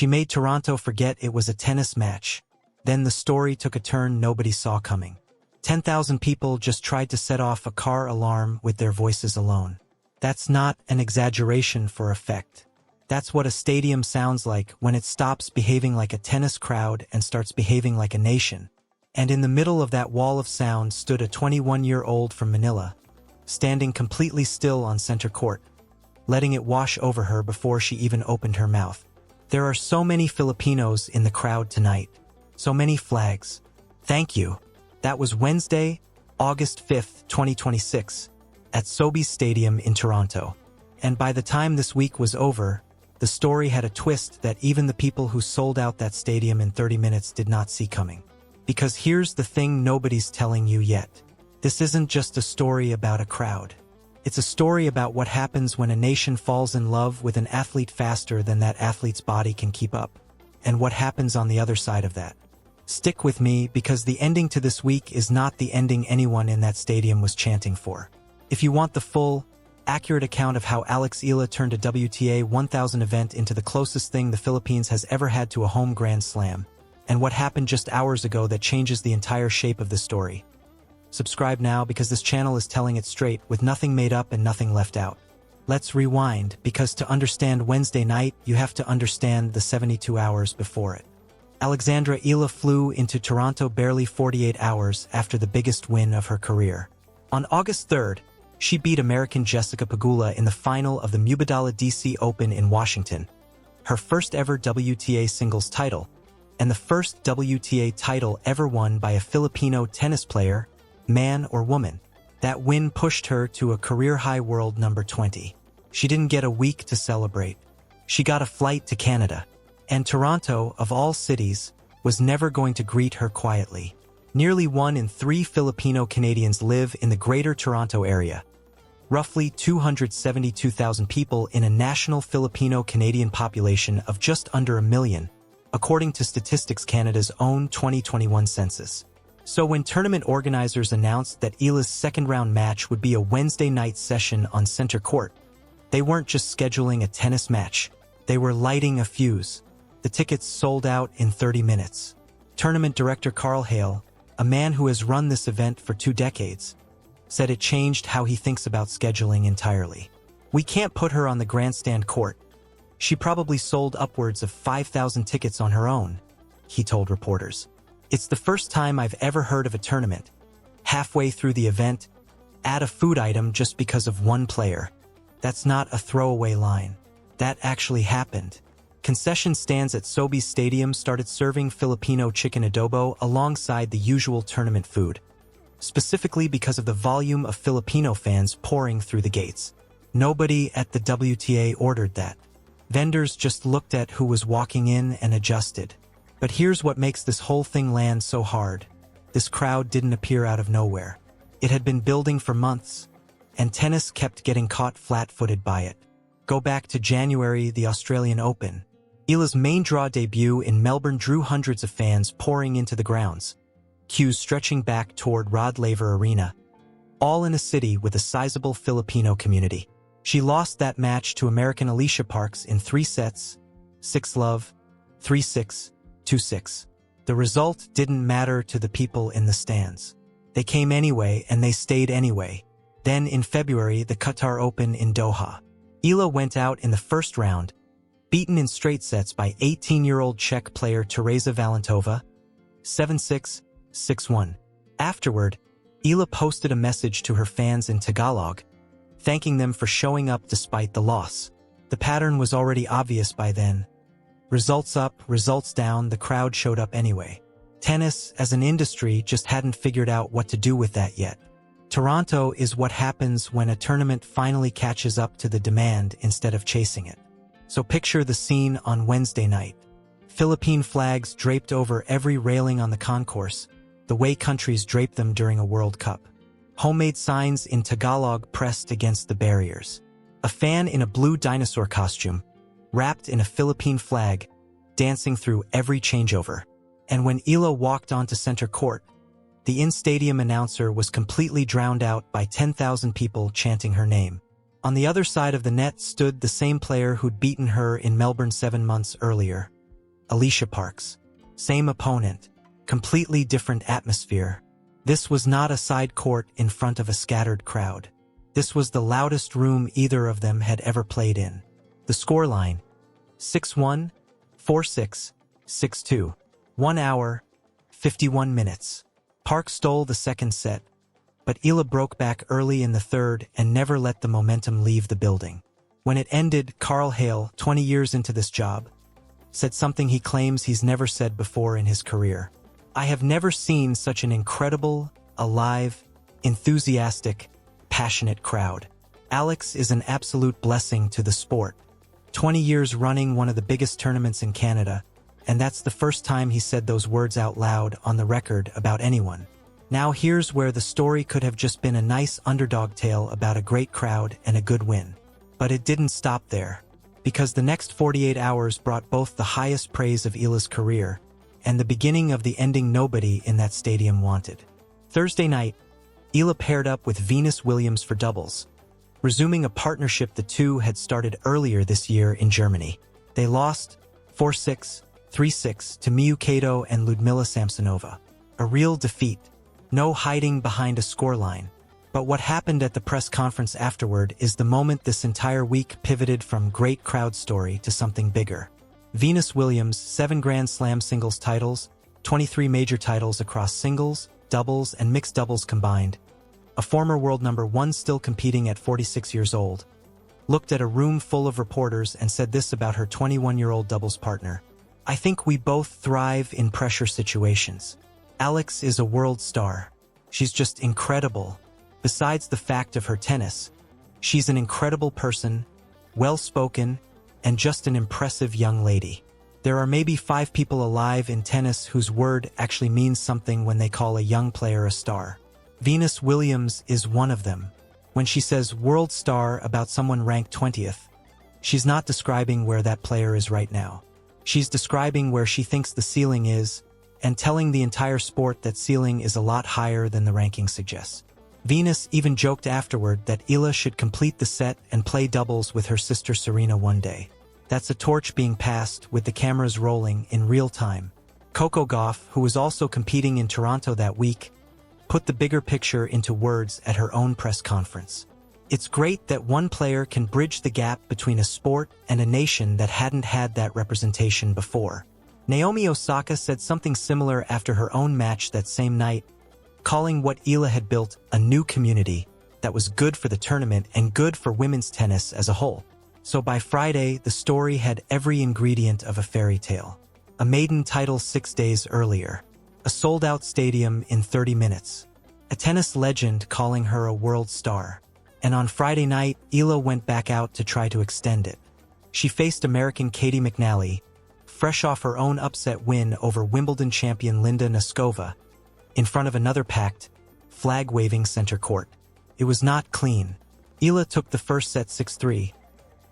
She made Toronto forget it was a tennis match. Then the story took a turn nobody saw coming. 10,000 people just tried to set off a car alarm with their voices alone. That's not an exaggeration for effect. That's what a stadium sounds like when it stops behaving like a tennis crowd and starts behaving like a nation. And in the middle of that wall of sound stood a 21-year-old from Manila, standing completely still on center court, letting it wash over her before she even opened her mouth. There are so many Filipinos in the crowd tonight. So many flags. Thank you. That was Wednesday, August 5th, 2026, at Sobeys Stadium in Toronto. And by the time this week was over, the story had a twist that even the people who sold out that stadium in 30 minutes did not see coming. Because here's the thing nobody's telling you yet. This isn't just a story about a crowd. It's a story about what happens when a nation falls in love with an athlete faster than that athlete's body can keep up. And what happens on the other side of that. Stick with me because the ending to this week is not the ending anyone in that stadium was chanting for. If you want the full, accurate account of how Alex Eala turned a WTA 1000 event into the closest thing the Philippines has ever had to a home Grand Slam, and what happened just hours ago that changes the entire shape of the story, subscribe now because this channel is telling it straight with nothing made up and nothing left out. Let's rewind because to understand Wednesday night, you have to understand the 72 hours before it. Alexandra Eala flew into Toronto barely 48 hours after the biggest win of her career. On August 3rd, she beat American Jessica Pegula in the final of the Mubadala DC Open in Washington, her first ever WTA singles title, and the first WTA title ever won by a Filipino tennis player, man or woman. That win pushed her to a career-high world number 20. She didn't get a week to celebrate. She got a flight to Canada. And Toronto, of all cities, was never going to greet her quietly. Nearly 1 in 3 Filipino Canadians live in the Greater Toronto Area. Roughly 272,000 people in a national Filipino-Canadian population of just under 1 million, according to Statistics Canada's own 2021 census. So when tournament organizers announced that Eala's second-round match would be a Wednesday night session on center court, they weren't just scheduling a tennis match. They were lighting a fuse. The tickets sold out in 30 minutes. Tournament director Carl Hale, a man who has run this event for 2 decades, said it changed how he thinks about scheduling entirely. We can't put her on the grandstand court. She probably sold upwards of 5,000 tickets on her own, he told reporters. It's the first time I've ever heard of a tournament, halfway through the event, add a food item just because of one player. That's not a throwaway line. That actually happened. Concession stands at Sobeys Stadium started serving Filipino chicken adobo alongside the usual tournament food, specifically because of the volume of Filipino fans pouring through the gates. Nobody at the WTA ordered that. Vendors just looked at who was walking in and adjusted. But here's what makes this whole thing land so hard. This crowd didn't appear out of nowhere. It had been building for months, and tennis kept getting caught flat-footed by it. Go back to January, the Australian Open. Eala's main draw debut in Melbourne drew hundreds of fans pouring into the grounds, queues stretching back toward Rod Laver Arena, all in a city with a sizable Filipino community. She lost that match to American Alycia Parks in 3 sets, 6-love, 3-6, 2-6. The result didn't matter to the people in the stands. They came anyway and they stayed anyway. Then in February, the Qatar Open in Doha. Eala went out in the first round, beaten in straight sets by 18-year-old Czech player Tereza Valentova, 7-6, 6-1. Afterward, Eala posted a message to her fans in Tagalog, thanking them for showing up despite the loss. The pattern was already obvious by then. Results up, results down, the crowd showed up anyway. Tennis, as an industry, just hadn't figured out what to do with that yet. Toronto is what happens when a tournament finally catches up to the demand instead of chasing it. So picture the scene on Wednesday night. Philippine flags draped over every railing on the concourse, the way countries drape them during a World Cup. Homemade signs in Tagalog pressed against the barriers. A fan in a blue dinosaur costume, wrapped in a Philippine flag, dancing through every changeover. And when Eala walked onto center court, the in-stadium announcer was completely drowned out by 10,000 people chanting her name. On the other side of the net stood the same player who'd beaten her in Melbourne 7 months earlier, Alycia Parks. Same opponent, completely different atmosphere. This was not a side court in front of a scattered crowd. This was the loudest room either of them had ever played in. The scoreline: 6-1, 4-6, 6-2. 1 hour, 51 minutes. Parks stole the second set, but Eala broke back early in the third and never let the momentum leave the building. When it ended, Carl Hale, 20 years into this job, said something he claims he's never said before in his career. "I have never seen such an incredible, alive, enthusiastic, passionate crowd. Alex is an absolute blessing to the sport. 20 years running one of the biggest tournaments in Canada, and that's the first time he said those words out loud on the record about anyone." Now here's where the story could have just been a nice underdog tale about a great crowd and a good win. But it didn't stop there, because the next 48 hours brought both the highest praise of Eala's career and the beginning of the ending nobody in that stadium wanted. Thursday night, Eala paired up with Venus Williams for doubles, resuming a partnership the two had started earlier this year in Germany. They lost 4-6, 3-6 to Miyu Kato and Ludmila Samsonova. A real defeat, no hiding behind a scoreline. But what happened at the press conference afterward is the moment this entire week pivoted from great crowd story to something bigger. Venus Williams, 7 Grand Slam singles titles, 23 major titles across singles, doubles, and mixed doubles combined. A former world number 1 still competing at 46 years old, looked at a room full of reporters and said this about her 21-year-old doubles partner: "I think we both thrive in pressure situations. Alex is a world star. She's just incredible. Besides the fact of her tennis, she's an incredible person, well-spoken, and just an impressive young lady. There are maybe 5 people alive in tennis whose word actually means something when they call a young player a star. Venus Williams is one of them. When she says world star about someone ranked 20th, she's not describing where that player is right now. She's describing where she thinks the ceiling is, and telling the entire sport that ceiling is a lot higher than the ranking suggests." Venus even joked afterward that Eala should complete the set and play doubles with her sister Serena one day. That's a torch being passed with the cameras rolling in real time. Coco Gauff, who was also competing in Toronto that week, put the bigger picture into words at her own press conference. "It's great that one player can bridge the gap between a sport and a nation that hadn't had that representation before." Naomi Osaka said something similar after her own match that same night, calling what Eala had built a new community that was good for the tournament and good for women's tennis as a whole. So by Friday, the story had every ingredient of a fairy tale. A maiden title 6 days earlier, a sold-out stadium in 30 minutes, a tennis legend calling her a world star. And on Friday night, Eala went back out to try to extend it. She faced American Caty McNally, fresh off her own upset win over Wimbledon champion Linda Noskova, in front of another packed, flag-waving center court. It was not clean. Eala took the first set 6-3,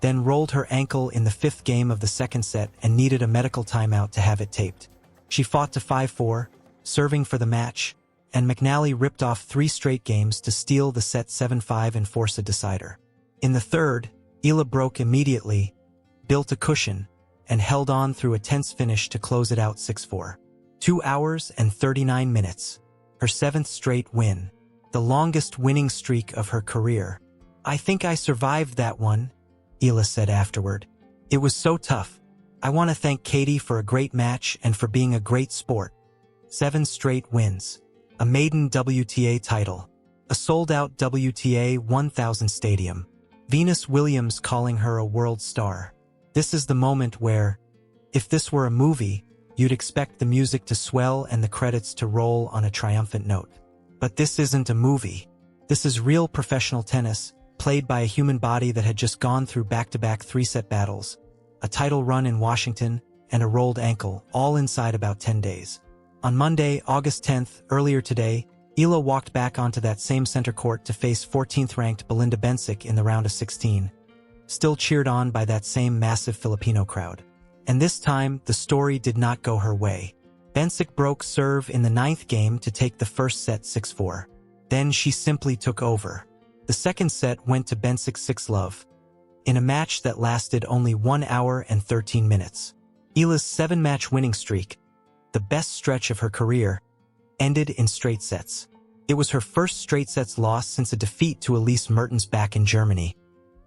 then rolled her ankle in the 5th game of the second set and needed a medical timeout to have it taped. She fought to 5-4, serving for the match, and McNally ripped off 3 straight games to steal the set 7-5 and force a decider. In the third, Eala broke immediately, built a cushion, and held on through a tense finish to close it out 6-4. 2 hours and 39 minutes. Her 7th straight win. The longest winning streak of her career. "I think I survived that one," Eala said afterward. "It was so tough. I want to thank Caty for a great match and for being a great sport." 7 straight wins. A maiden WTA title. A sold-out WTA 1000 stadium. Venus Williams calling her a world star. This is the moment where, if this were a movie, you'd expect the music to swell and the credits to roll on a triumphant note. But this isn't a movie. This is real professional tennis, played by a human body that had just gone through back-to-back 3-set battles, a title run in Washington, and a rolled ankle, all inside about 10 days. On Monday, August 10th, earlier today, Eala walked back onto that same center court to face 14th-ranked Belinda Bencic in the round of 16, still cheered on by that same massive Filipino crowd. And this time, the story did not go her way. Bencic broke serve in the 9th game to take the first set 6-4. Then she simply took over. The second set went to Bencic 6-love, in a match that lasted only 1 hour and 13 minutes. Eala's 7-match winning streak, the best stretch of her career, ended in straight sets. It was her first straight sets loss since a defeat to Elise Mertens back in Germany,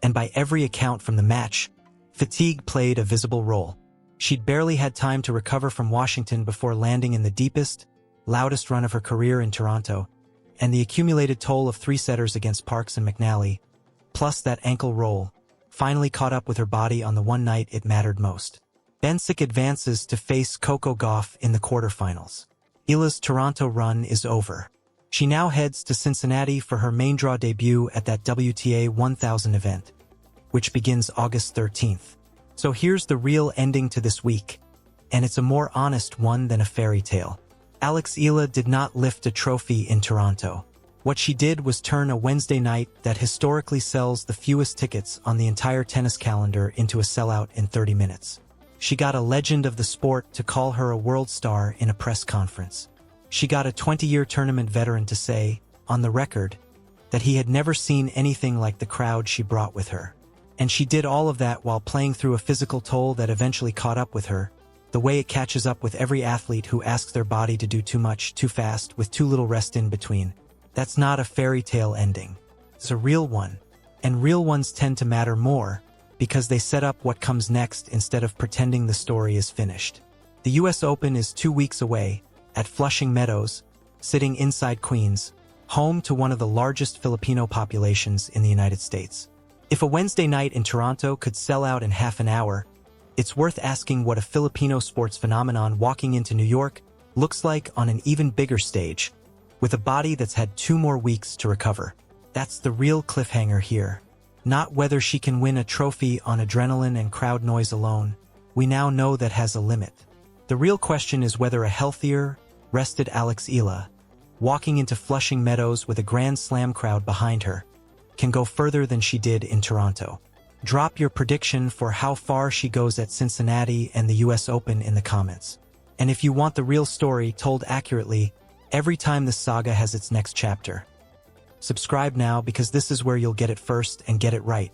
and by every account from the match, fatigue played a visible role. She'd barely had time to recover from Washington before landing in the deepest, loudest run of her career in Toronto, and the accumulated toll of 3-setters against Parks and McNally, plus that ankle roll, finally caught up with her body on the one night it mattered most. Bencic advances to face Coco Gauff in the quarterfinals. Eala's Toronto run is over. She now heads to Cincinnati for her main draw debut at that WTA 1000 event, which begins August 13th. So here's the real ending to this week, and it's a more honest one than a fairy tale. Alex Eala did not lift a trophy in Toronto. What she did was turn a Wednesday night that historically sells the fewest tickets on the entire tennis calendar into a sellout in 30 minutes. She got a legend of the sport to call her a world star in a press conference. She got a 20-year tournament veteran to say, on the record, that he had never seen anything like the crowd she brought with her. And she did all of that while playing through a physical toll that eventually caught up with her, the way it catches up with every athlete who asks their body to do too much, too fast, with too little rest in between. That's not a fairy tale ending. It's a real one. And real ones tend to matter more, because they set up what comes next instead of pretending the story is finished. The US Open is 2 weeks away, at Flushing Meadows, sitting inside Queens, home to one of the largest Filipino populations in the United States. If a Wednesday night in Toronto could sell out in half an hour, it's worth asking what a Filipino sports phenomenon walking into New York looks like on an even bigger stage, with a body that's had 2 more weeks to recover. That's the real cliffhanger here. Not whether she can win a trophy on adrenaline and crowd noise alone. We now know that has a limit. The real question is whether a healthier, rested Alex Eala, walking into Flushing Meadows with a Grand Slam crowd behind her, can go further than she did in Toronto. Drop your prediction for how far she goes at Cincinnati and the US Open in the comments. And if you want the real story told accurately, every time the saga has its next chapter. Subscribe now because this is where you'll get it first and get it right.